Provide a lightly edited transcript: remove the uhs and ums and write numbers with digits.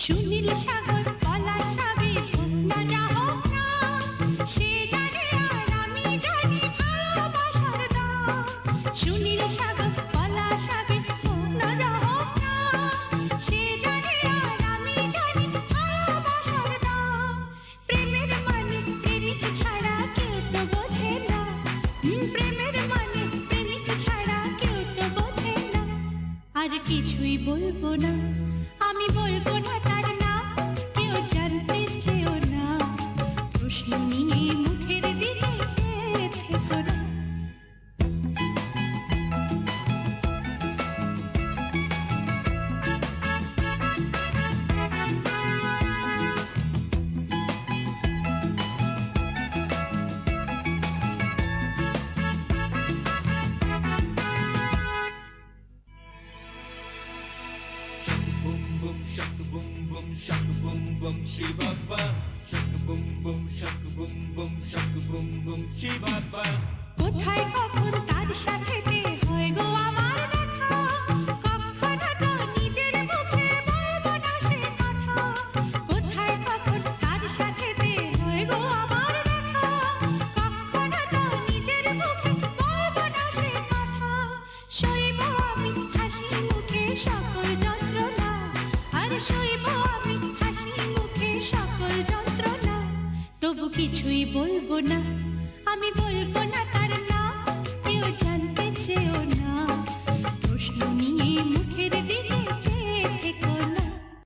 সুনীল সাগর পলাশাবে হোক না যা হোক না, সে জানে আর আমি জানি ভালোবাসার দাম। সুনীল সাগর পলাশাবে হোক না যা হোক না, সে জানে আর আমি জানি ভালোবাসার দাম। প্রেমের মানে প্রেমিক ছাড়া কেউ তো বোঝে না, প্রেমের মানে প্রেমিক ছাড়া কেউ তো বোঝে না। আর কিছুই বলবো না, আমি বলবো না তার নাম, কেউ জানতে চেয়েও না, প্রশ্ন নিয়ে মুখের দিকে চেয়ে থেকো না। Boom boom shaka boom boom shaka boom boom shibaba shaka boom boom shaka boom boom shaka boom boom shibaba কোথায় কখন তার সাথেতে হয় গো আমার দেখা, কখনো তো নিজের মুখে বলবো না সে কথা। কোথায় কখন তার সাথেতে হয় গো আমার দেখা, কখনো তো নিজের মুখে বলবো না সে কথা। সইব আমি হাসি মুখে সকল যন্ত্রণা, আর সইব আমি হাসি মুখে সকল যন্ত্রণা, তবু কিছুই বলবো না, আমি বলবো না তার নাম, কেউ জানতে চেয়েও না, প্রশ্ন নিয়ে